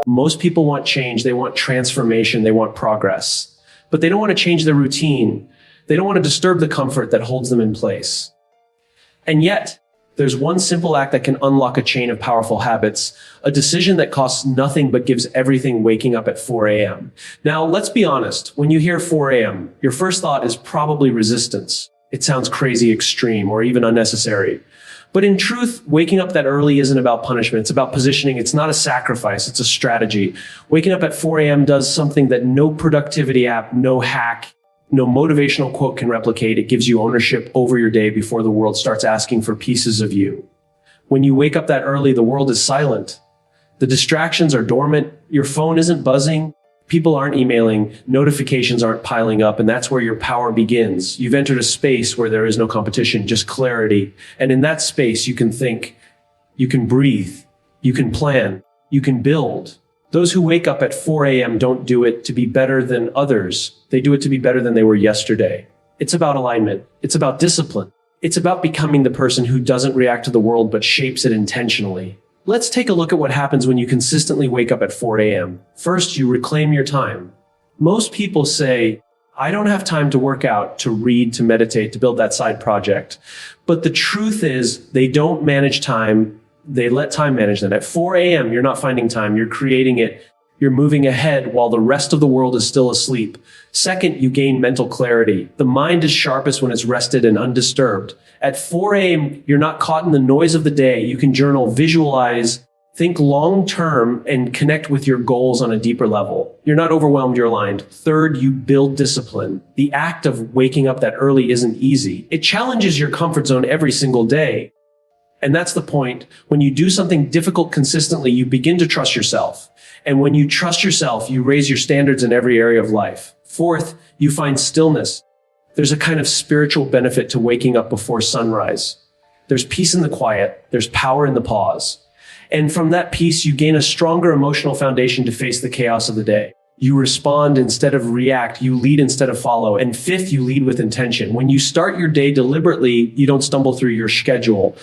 Most people want change, they want transformation, they want progress. But they don't want to change their routine. They don't want to disturb the comfort that holds them in place. And yet, there's one simple act that can unlock a chain of powerful habits, a decision that costs nothing but gives everything: waking up at 4 a.m. Now, let's be honest. When you hear 4 a.m., your first thought is probably resistance. It sounds crazy, extreme, or even unnecessary. But in truth, waking up that early isn't about punishment. It's about positioning. It's not a sacrifice. It's a strategy. Waking up at 4 a.m. does something that no productivity app, no hack, no motivational quote can replicate. It gives you ownership over your day before the world starts asking for pieces of you. When you wake up that early, the world is silent. The distractions are dormant. Your phone isn't buzzing. People aren't emailing. Notifications aren't piling up. And that's where your power begins. You've entered a space where there is no competition, just clarity. And in that space, you can think, you can breathe, you can plan, you can build. Those who wake up at 4 a.m. don't do it to be better than others. They do it to be better than they were yesterday. It's about alignment. It's about discipline. It's about becoming the person who doesn't react to the world but shapes it intentionally. Let's take a look at what happens when you consistently wake up at 4 a.m. First, you reclaim your time. Most people say, I don't have time to work out, to read, to meditate, to build that side project. But the truth is, they don't manage time. They let time manage them. At 4 a.m., you're not finding time. You're creating it. You're moving ahead while the rest of the world is still asleep. Second, you gain mental clarity. The mind is sharpest when it's rested and undisturbed. At 4 a.m., you're not caught in the noise of the day. You can journal, visualize, think long-term, and connect with your goals on a deeper level. You're not overwhelmed, you're aligned. Third, you build discipline. The act of waking up that early isn't easy. It challenges your comfort zone every single day. And that's the point. When you do something difficult consistently, you begin to trust yourself. And when you trust yourself, you raise your standards in every area of life. Fourth, you find stillness. There's a kind of spiritual benefit to waking up before sunrise. There's peace in the quiet. There's power in the pause. And from that peace, you gain a stronger emotional foundation to face the chaos of the day. You respond instead of react. You lead instead of follow. And fifth, you lead with intention. When you start your day deliberately, you don't stumble through your schedule.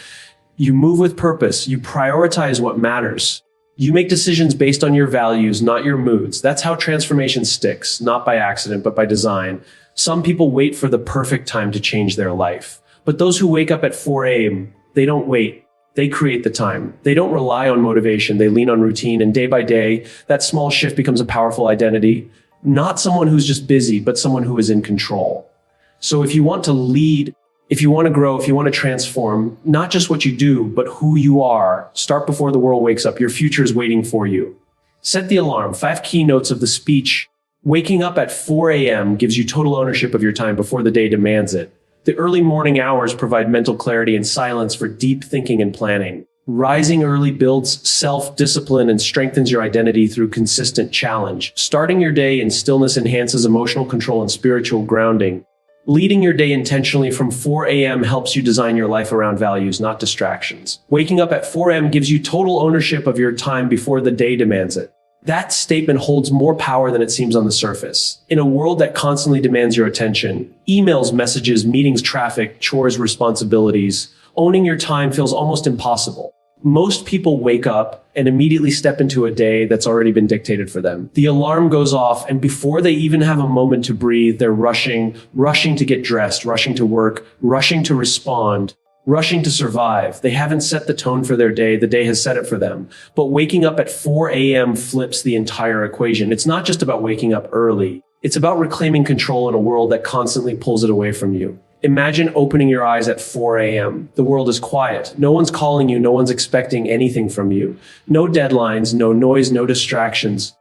You move with purpose. You prioritize what matters. You make decisions based on your values, not your moods. That's how transformation sticks, not by accident, but by design. Some people wait for the perfect time to change their life. But those who wake up at 4 a.m., they don't wait. They create the time. They don't rely on motivation. They lean on routine. And day by day, that small shift becomes a powerful identity. Not someone who's just busy, but someone who is in control. So if you want to lead, if you want to grow, if you want to transform, not just what you do, but who you are, start before the world wakes up. Your future is waiting for you. Set the alarm. 5 keynotes of the speech. Waking up at 4 a.m. gives you total ownership of your time before the day demands it. The early morning hours provide mental clarity and silence for deep thinking and planning. Rising early builds self-discipline and strengthens your identity through consistent challenge. Starting your day in stillness enhances emotional control and spiritual grounding. Leading your day intentionally from 4 a.m. helps you design your life around values, not distractions. Waking up at 4 a.m. gives you total ownership of your time before the day demands it. That statement holds more power than it seems on the surface. In a world that constantly demands your attention, emails, messages, meetings, traffic, chores, responsibilities, owning your time feels almost impossible. Most people wake up and immediately step into a day that's already been dictated for them. The alarm goes off, and before they even have a moment to breathe, they're rushing to get dressed, rushing to work, rushing to respond, rushing to survive. They haven't set the tone for their day. The day has set it for them. But waking up at 4 a.m. flips the entire equation. It's not just about waking up early. It's about reclaiming control in a world that constantly pulls it away from you. Imagine opening your eyes at 4 a.m. The world is quiet. No one's calling you. No one's expecting anything from you. No deadlines, no noise, no distractions.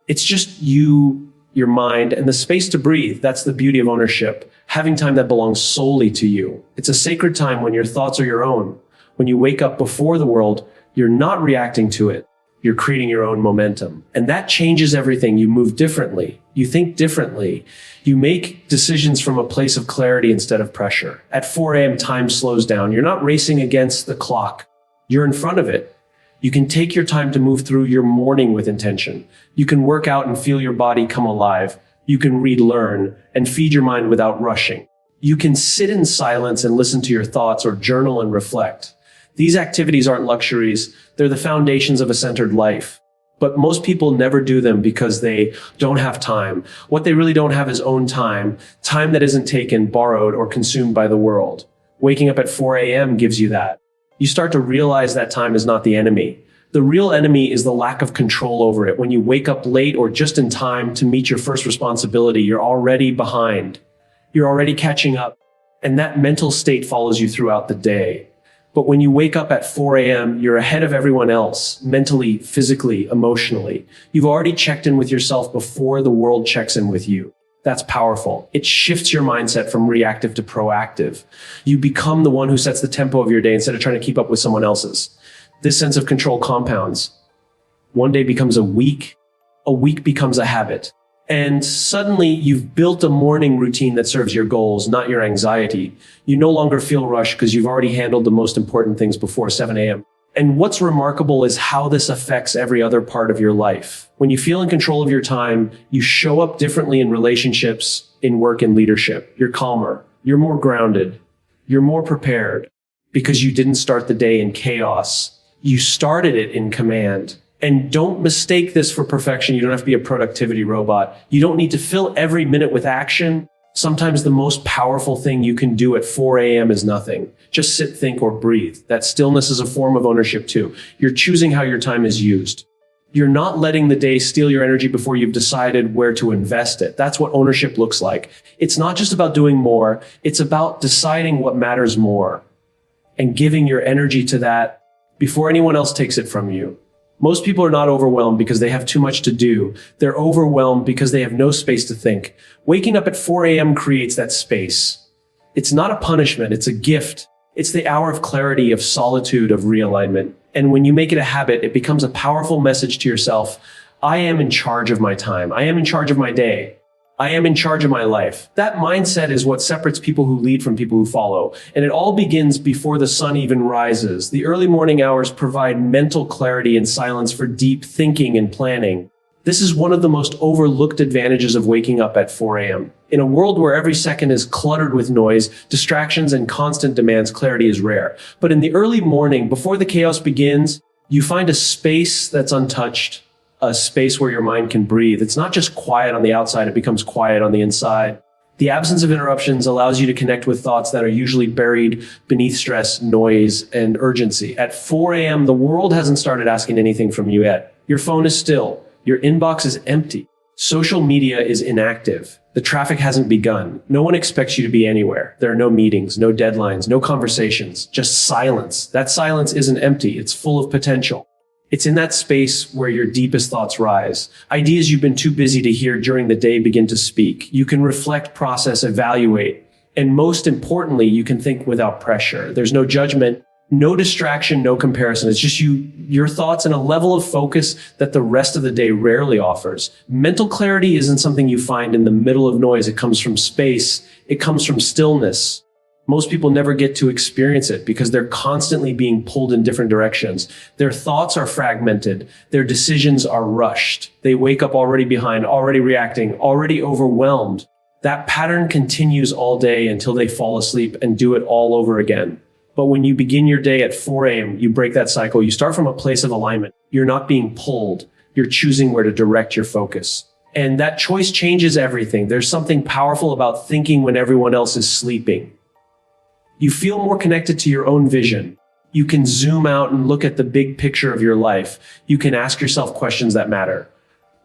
It's just you, your mind, and the space to breathe. That's the beauty of ownership. Having time that belongs solely to you. It's a sacred time when your thoughts are your own. When you wake up before the world, you're not reacting to it. You're creating your own momentum. And that changes everything. You move differently. You think differently. You make decisions from a place of clarity instead of pressure. At 4 a.m., time slows down. You're not racing against the clock. You're in front of it. You can take your time to move through your morning with intention. You can work out and feel your body come alive. You can read, learn, and feed your mind without rushing. You can sit in silence and listen to your thoughts or journal and reflect. These activities aren't luxuries. They're the foundations of a centered life. But most people never do them because they don't have time. What they really don't have is own time, time that isn't taken, borrowed, or consumed by the world. Waking up at 4 a.m. gives you that. You start to realize that time is not the enemy. The real enemy is the lack of control over it. When you wake up late or just in time to meet your first responsibility, you're already behind. You're already catching up. And that mental state follows you throughout the day. But when you wake up at 4 a.m., you're ahead of everyone else, mentally, physically, emotionally. You've already checked in with yourself before the world checks in with you. That's powerful. It shifts your mindset from reactive to proactive. You become the one who sets the tempo of your day instead of trying to keep up with someone else's. This sense of control compounds. One day becomes a week becomes a habit. And suddenly you've built a morning routine that serves your goals, not your anxiety. You no longer feel rushed because you've already handled the most important things before 7 a.m. And what's remarkable is how this affects every other part of your life. When you feel in control of your time, you show up differently in relationships, in work and leadership. You're calmer, you're more grounded, you're more prepared because you didn't start the day in chaos. You started it in command. And don't mistake this for perfection. You don't have to be a productivity robot. You don't need to fill every minute with action. Sometimes the most powerful thing you can do at 4 a.m. is nothing. Just sit, think, or breathe. That stillness is a form of ownership too. You're choosing how your time is used. You're not letting the day steal your energy before you've decided where to invest it. That's what ownership looks like. It's not just about doing more. It's about deciding what matters more and giving your energy to that before anyone else takes it from you. Most people are not overwhelmed because they have too much to do. They're overwhelmed because they have no space to think. Waking up at 4 a.m. creates that space. It's not a punishment, it's a gift. It's the hour of clarity, of solitude, of realignment. And when you make it a habit, it becomes a powerful message to yourself. I am in charge of my time. I am in charge of my day. I am in charge of my life. That mindset is what separates people who lead from people who follow. And it all begins before the sun even rises. The early morning hours provide mental clarity and silence for deep thinking and planning. This is one of the most overlooked advantages of waking up at 4 a.m. In a world where every second is cluttered with noise, distractions, and constant demands, clarity is rare. But in the early morning, before the chaos begins, you find a space that's untouched, a space where your mind can breathe. It's not just quiet on the outside, it becomes quiet on the inside. The absence of interruptions allows you to connect with thoughts that are usually buried beneath stress, noise, and urgency. At 4 a.m., the world hasn't started asking anything from you yet. Your phone is still. Your inbox is empty. Social media is inactive. The traffic hasn't begun. No one expects you to be anywhere. There are no meetings, no deadlines, no conversations, just silence. That silence isn't empty. It's full of potential. It's in that space where your deepest thoughts rise. Ideas you've been too busy to hear during the day begin to speak. You can reflect, process, evaluate, and most importantly, you can think without pressure. There's no judgment, no distraction, no comparison. It's just your thoughts and a level of focus that the rest of the day rarely offers. Mental clarity isn't something you find in the middle of noise. It comes from space. It comes from stillness. Most people never get to experience it because they're constantly being pulled in different directions. Their thoughts are fragmented. Their decisions are rushed. They wake up already behind, already reacting, already overwhelmed. That pattern continues all day until they fall asleep and do it all over again. But when you begin your day at 4 a.m., you break that cycle. You start from a place of alignment. You're not being pulled. You're choosing where to direct your focus. And that choice changes everything. There's something powerful about thinking when everyone else is sleeping. You feel more connected to your own vision. You can zoom out and look at the big picture of your life. You can ask yourself questions that matter.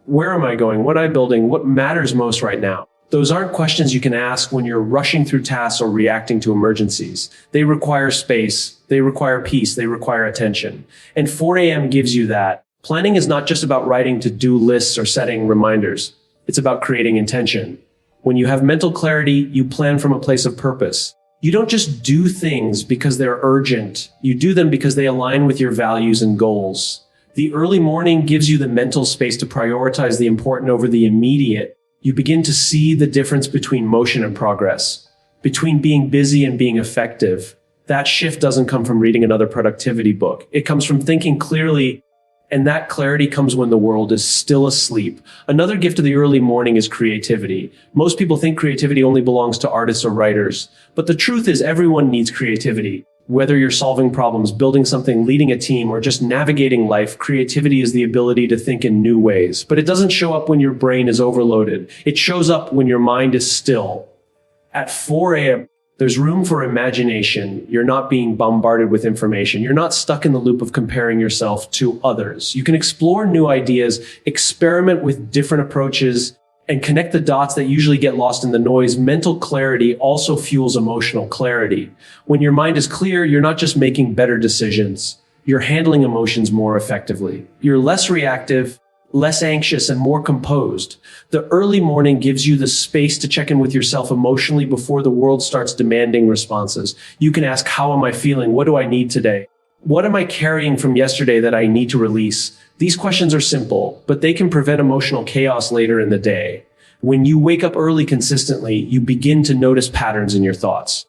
Where am I going? What am I building? What matters most right now? Those aren't questions you can ask when you're rushing through tasks or reacting to emergencies. They require space. They require peace. They require attention. And 4 a.m. gives you that. Planning is not just about writing to-do lists or setting reminders. It's about creating intention. When you have mental clarity, you plan from a place of purpose. You don't just do things because they're urgent. You do them because they align with your values and goals. The early morning gives you the mental space to prioritize the important over the immediate. You begin to see the difference between motion and progress, between being busy and being effective. That shift doesn't come from reading another productivity book. It comes from thinking clearly, and that clarity comes when the world is still asleep. Another gift of the early morning is creativity. Most people think creativity only belongs to artists or writers, but the truth is everyone needs creativity. Whether you're solving problems, building something, leading a team, or just navigating life, creativity is the ability to think in new ways. But it doesn't show up when your brain is overloaded. It shows up when your mind is still. At 4 a.m., there's room for imagination. You're not being bombarded with information. You're not stuck in the loop of comparing yourself to others. You can explore new ideas, experiment with different approaches, and connect the dots that usually get lost in the noise. Mental clarity also fuels emotional clarity. When your mind is clear, you're not just making better decisions. You're handling emotions more effectively. You're less reactive, less anxious, and more composed. The early morning gives you the space to check in with yourself emotionally before the world starts demanding responses. You can ask, how am I feeling? What do I need today? What am I carrying from yesterday that I need to release? These questions are simple, but they can prevent emotional chaos later in the day. When you wake up early consistently, you begin to notice patterns in your thoughts.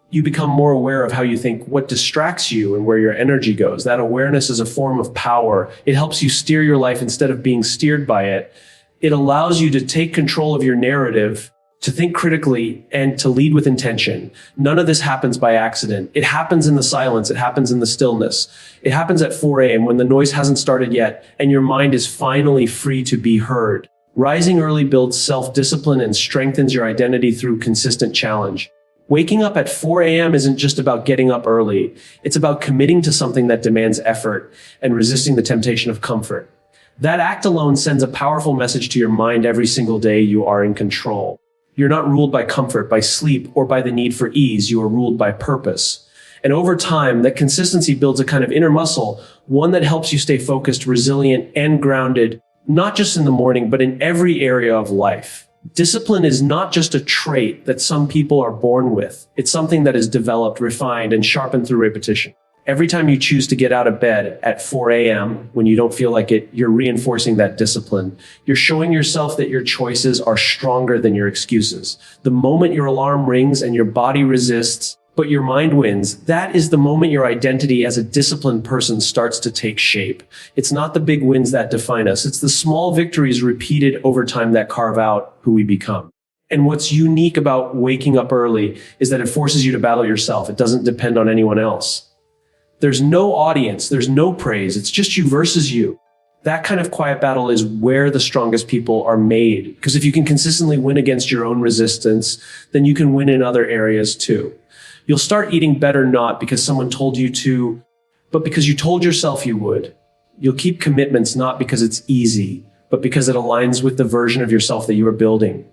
You become more aware of how you think, what distracts you, and where your energy goes. That awareness is a form of power. It helps you steer your life instead of being steered by it. It allows you to take control of your narrative, to think critically, and to lead with intention. None of this happens by accident. It happens in the silence. It happens in the stillness. It happens at 4 a.m. when the noise hasn't started yet, and your mind is finally free to be heard. Rising early builds self-discipline and strengthens your identity through consistent challenge. Waking up at 4 a.m. isn't just about getting up early. It's about committing to something that demands effort and resisting the temptation of comfort. That act alone sends a powerful message to your mind every single day: you are in control. You're not ruled by comfort, by sleep, or by the need for ease. You are ruled by purpose. And over time, that consistency builds a kind of inner muscle, one that helps you stay focused, resilient, and grounded, not just in the morning, but in every area of life. Discipline is not just a trait that some people are born with. It's something that is developed, refined, and sharpened through repetition. Every time you choose to get out of bed at 4 a.m. when you don't feel like it, you're reinforcing that discipline. You're showing yourself that your choices are stronger than your excuses. The moment your alarm rings and your body resists, but your mind wins, that is the moment your identity as a disciplined person starts to take shape. It's not the big wins that define us. It's the small victories repeated over time that carve out who we become. And what's unique about waking up early is that it forces you to battle yourself. It doesn't depend on anyone else. There's no audience. There's no praise. It's just you versus you. That kind of quiet battle is where the strongest people are made. Because if you can consistently win against your own resistance, then you can win in other areas too. You'll start eating better not because someone told you to, but because you told yourself you would. You'll keep commitments not because it's easy, but because it aligns with the version of yourself that you are building.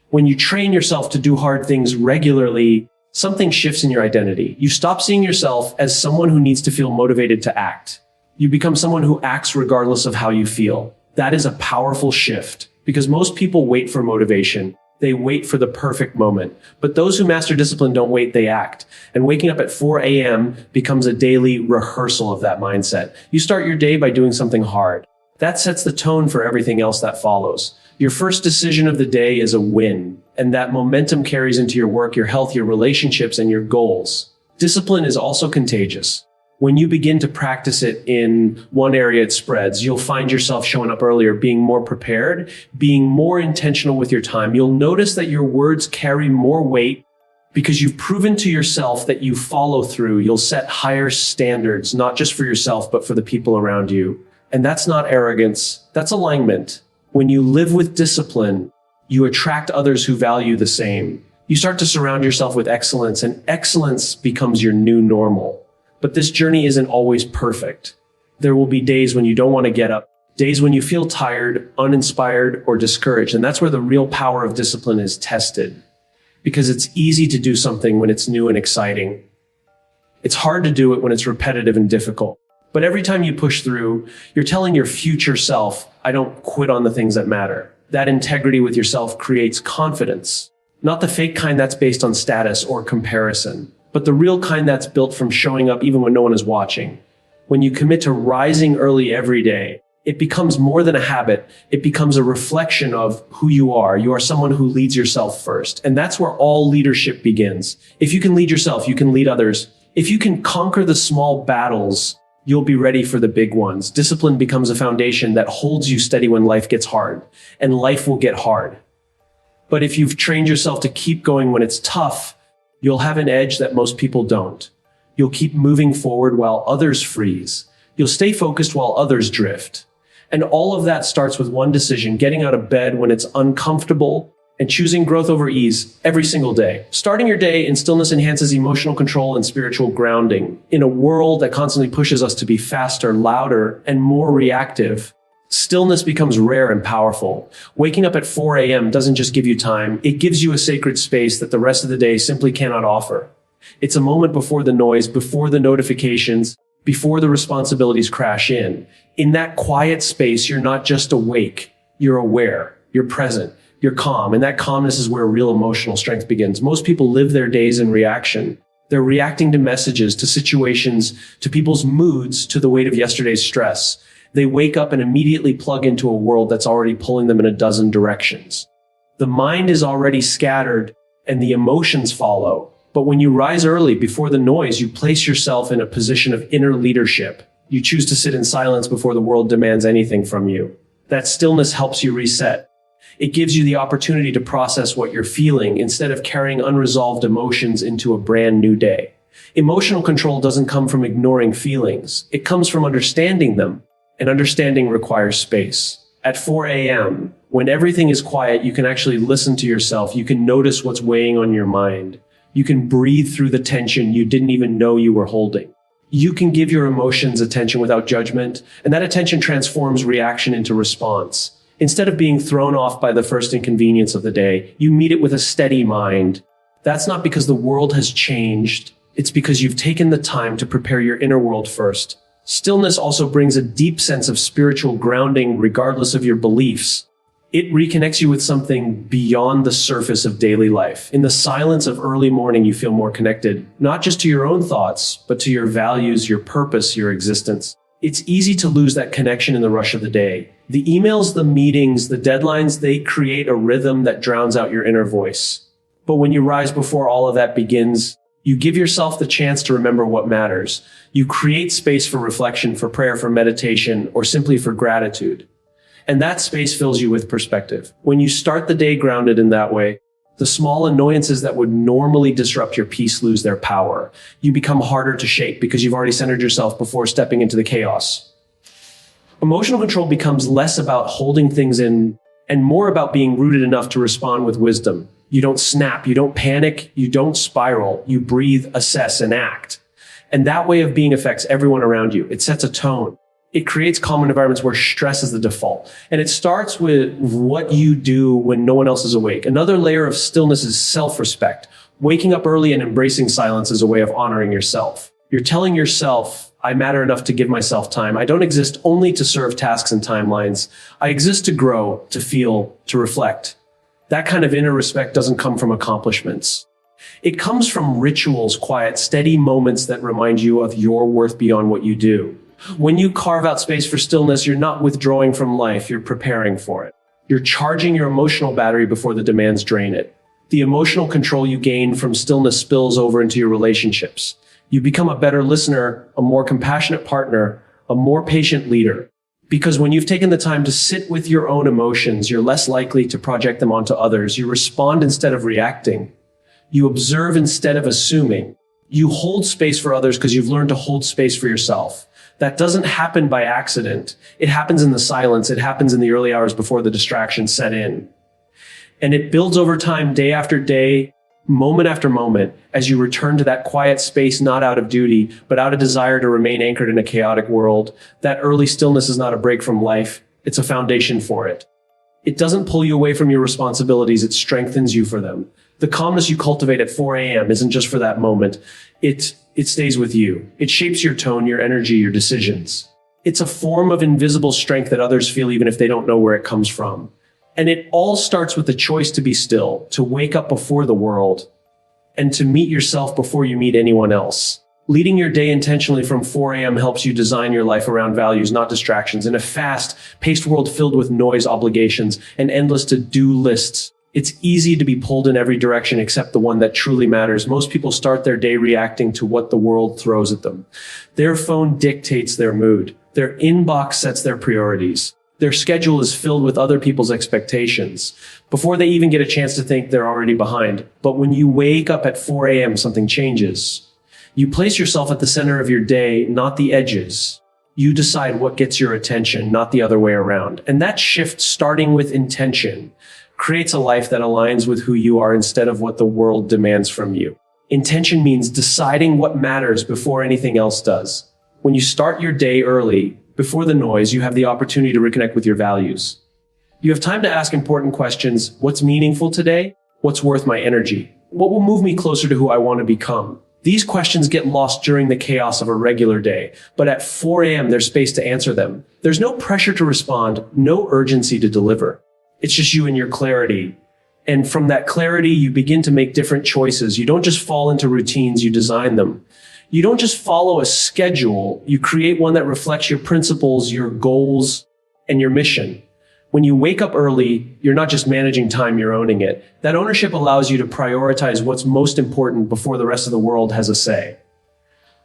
When you train yourself to do hard things regularly, something shifts in your identity. You stop seeing yourself as someone who needs to feel motivated to act. You become someone who acts regardless of how you feel. That is a powerful shift because most people wait for motivation. They wait for the perfect moment. But those who master discipline don't wait, they act. And waking up at 4 a.m. becomes a daily rehearsal of that mindset. You start your day by doing something hard. That sets the tone for everything else that follows. Your first decision of the day is a win, and that momentum carries into your work, your health, your relationships, and your goals. Discipline is also contagious. When you begin to practice it in one area, it spreads. You'll find yourself showing up earlier, being more prepared, being more intentional with your time. You'll notice that your words carry more weight because you've proven to yourself that you follow through. You'll set higher standards, not just for yourself, but for the people around you. And that's not arrogance, that's alignment. When you live with discipline, you attract others who value the same. You start to surround yourself with excellence, and excellence becomes your new normal. But this journey isn't always perfect. There will be days when you don't want to get up, days when you feel tired, uninspired, or discouraged. And that's where the real power of discipline is tested. Because it's easy to do something when it's new and exciting. It's hard to do it when it's repetitive and difficult. But every time you push through, you're telling your future self, I don't quit on the things that matter. That integrity with yourself creates confidence. Not the fake kind that's based on status or comparison, but the real kind that's built from showing up even when no one is watching. When you commit to rising early every day, it becomes more than a habit. It becomes a reflection of who you are. You are someone who leads yourself first. And that's where all leadership begins. If you can lead yourself, you can lead others. If you can conquer the small battles, you'll be ready for the big ones. Discipline becomes a foundation that holds you steady when life gets hard, and life will get hard. But if you've trained yourself to keep going when it's tough, you'll have an edge that most people don't. You'll keep moving forward while others freeze. You'll stay focused while others drift. And all of that starts with one decision: getting out of bed when it's uncomfortable and choosing growth over ease every single day. Starting your day in stillness enhances emotional control and spiritual grounding. In a world that constantly pushes us to be faster, louder, and more reactive, stillness becomes rare and powerful. Waking up at 4 a.m. doesn't just give you time, it gives you a sacred space that the rest of the day simply cannot offer. It's a moment before the noise, before the notifications, before the responsibilities crash in. In that quiet space, you're not just awake, you're aware, you're present, you're calm, and that calmness is where real emotional strength begins. Most people live their days in reaction. They're reacting to messages, to situations, to people's moods, to the weight of yesterday's stress. They wake up and immediately plug into a world that's already pulling them in a dozen directions. The mind is already scattered, and the emotions follow. But when you rise early before the noise, you place yourself in a position of inner leadership. You choose to sit in silence before the world demands anything from you. That stillness helps you reset. It gives you the opportunity to process what you're feeling instead of carrying unresolved emotions into a brand new day. Emotional control doesn't come from ignoring feelings. It comes from understanding them, and understanding requires space. At 4 a.m., when everything is quiet, you can actually listen to yourself. You can notice what's weighing on your mind. You can breathe through the tension you didn't even know you were holding. You can give your emotions attention without judgment, and that attention transforms reaction into response. Instead of being thrown off by the first inconvenience of the day, you meet it with a steady mind. That's not because the world has changed. It's because you've taken the time to prepare your inner world first. Stillness also brings a deep sense of spiritual grounding regardless of your beliefs. It reconnects you with something beyond the surface of daily life. In the silence of early morning, you feel more connected, not just to your own thoughts, but to your values, your purpose, your existence. It's easy to lose that connection in the rush of the day. The emails, the meetings, the deadlines, they create a rhythm that drowns out your inner voice. But when you rise before all of that begins, you give yourself the chance to remember what matters. You create space for reflection, for prayer, for meditation, or simply for gratitude. And that space fills you with perspective. When you start the day grounded in that way, the small annoyances that would normally disrupt your peace lose their power. You become harder to shake because you've already centered yourself before stepping into the chaos. Emotional control becomes less about holding things in and more about being rooted enough to respond with wisdom. You don't snap, you don't panic, you don't spiral, you breathe, assess, and act. And that way of being affects everyone around you. It sets a tone. It creates calm environments where stress is the default. And it starts with what you do when no one else is awake. Another layer of stillness is self-respect. Waking up early and embracing silence is a way of honoring yourself. You're telling yourself, I matter enough to give myself time. I don't exist only to serve tasks and timelines. I exist to grow, to feel, to reflect. That kind of inner respect doesn't come from accomplishments. It comes from rituals, quiet, steady moments that remind you of your worth beyond what you do. When you carve out space for stillness, you're not withdrawing from life, you're preparing for it. You're charging your emotional battery before the demands drain it. The emotional control you gain from stillness spills over into your relationships. You become a better listener, a more compassionate partner, a more patient leader. Because when you've taken the time to sit with your own emotions, you're less likely to project them onto others. You respond instead of reacting. You observe instead of assuming. You hold space for others because you've learned to hold space for yourself. That doesn't happen by accident. It happens in the silence. It happens in the early hours before the distractions set in. And it builds over time, day after day, moment after moment, as you return to that quiet space, not out of duty, but out of desire to remain anchored in a chaotic world. That early stillness is not a break from life. It's a foundation for it. It doesn't pull you away from your responsibilities. It strengthens you for them. The calmness you cultivate at 4 a.m. isn't just for that moment. It stays with you. It shapes your tone, your energy, your decisions. It's a form of invisible strength that others feel even if they don't know where it comes from. And it all starts with the choice to be still, to wake up before the world, and to meet yourself before you meet anyone else. Leading your day intentionally from 4 a.m. helps you design your life around values, not distractions. In a fast-paced world filled with noise, obligations, and endless to-do lists, it's easy to be pulled in every direction except the one that truly matters. Most people start their day reacting to what the world throws at them. Their phone dictates their mood. Their inbox sets their priorities. Their schedule is filled with other people's expectations. Before they even get a chance to think, they're already behind. But when you wake up at 4 a.m., something changes. You place yourself at the center of your day, not the edges. You decide what gets your attention, not the other way around. And that shift, starting with intention, creates a life that aligns with who you are instead of what the world demands from you. Intention means deciding what matters before anything else does. When you start your day early, before the noise, you have the opportunity to reconnect with your values. You have time to ask important questions. What's meaningful today? What's worth my energy? What will move me closer to who I want to become? These questions get lost during the chaos of a regular day, but at 4 a.m. there's space to answer them. There's no pressure to respond, no urgency to deliver. It's just you and your clarity. And from that clarity, you begin to make different choices. You don't just fall into routines, you design them. You don't just follow a schedule, you create one that reflects your principles, your goals, and your mission. When you wake up early, you're not just managing time, you're owning it. That ownership allows you to prioritize what's most important before the rest of the world has a say.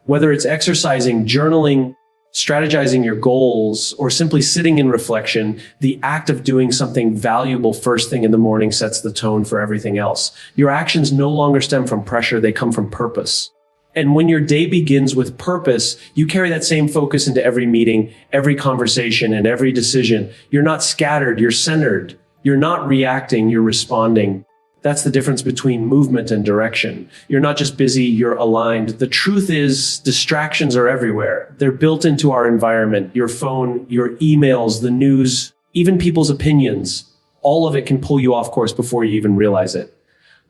Whether it's exercising, journaling, strategizing your goals, or simply sitting in reflection, the act of doing something valuable first thing in the morning sets the tone for everything else. Your actions no longer stem from pressure, they come from purpose. And when your day begins with purpose, you carry that same focus into every meeting, every conversation, and every decision. You're not scattered, you're centered. You're not reacting, you're responding. That's the difference between movement and direction. You're not just busy, you're aligned. The truth is, distractions are everywhere. They're built into our environment. Your phone, your emails, the news, even people's opinions. All of it can pull you off course before you even realize it.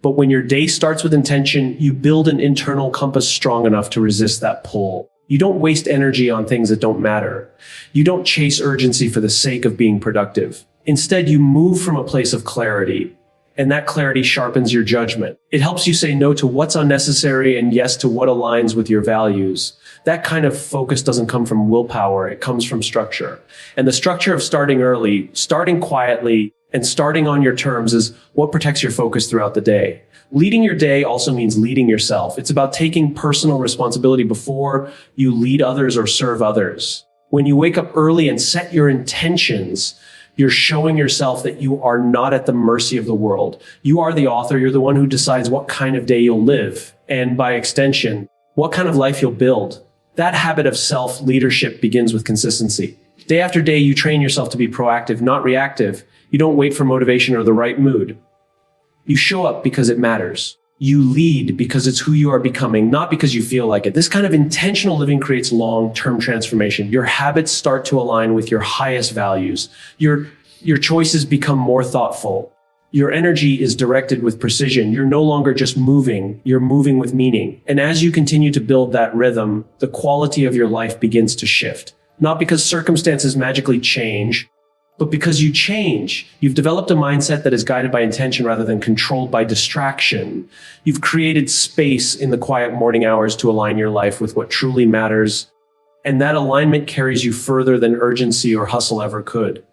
But when your day starts with intention, you build an internal compass strong enough to resist that pull. You don't waste energy on things that don't matter. You don't chase urgency for the sake of being productive. Instead, you move from a place of clarity, and that clarity sharpens your judgment. It helps you say no to what's unnecessary and yes to what aligns with your values. That kind of focus doesn't come from willpower, it comes from structure. And the structure of starting early, starting quietly, and starting on your terms is what protects your focus throughout the day. Leading your day also means leading yourself. It's about taking personal responsibility before you lead others or serve others. When you wake up early and set your intentions, you're showing yourself that you are not at the mercy of the world. You are the author. You're the one who decides what kind of day you'll live. And by extension, what kind of life you'll build. That habit of self-leadership begins with consistency. Day after day, you train yourself to be proactive, not reactive. You don't wait for motivation or the right mood. You show up because it matters. You lead because it's who you are becoming, not because you feel like it. This kind of intentional living creates long-term transformation. Your habits start to align with your highest values. Your choices become more thoughtful. Your energy is directed with precision. You're no longer just moving, you're moving with meaning. And as you continue to build that rhythm, the quality of your life begins to shift. Not because circumstances magically change, but because you change. You've developed a mindset that is guided by intention rather than controlled by distraction. You've created space in the quiet morning hours to align your life with what truly matters. And that alignment carries you further than urgency or hustle ever could.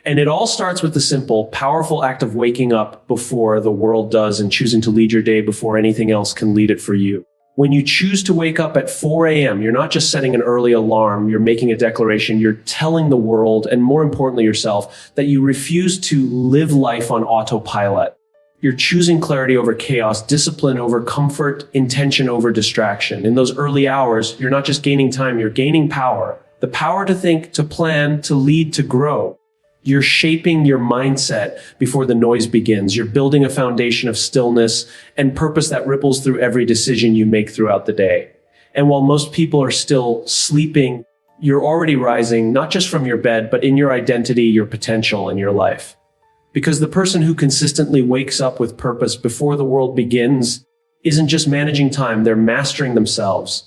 And it all starts with the simple, powerful act of waking up before the world does and choosing to lead your day before anything else can lead it for you. When you choose to wake up at 4 a.m., you're not just setting an early alarm, you're making a declaration, you're telling the world, and more importantly yourself, that you refuse to live life on autopilot. You're choosing clarity over chaos, discipline over comfort, intention over distraction. In those early hours, you're not just gaining time, you're gaining power. The power to think, to plan, to lead, to grow. You're shaping your mindset before the noise begins. You're building a foundation of stillness and purpose that ripples through every decision you make throughout the day. And while most people are still sleeping, you're already rising, not just from your bed, but in your identity, your potential, and your life. Because the person who consistently wakes up with purpose before the world begins isn't just managing time, they're mastering themselves.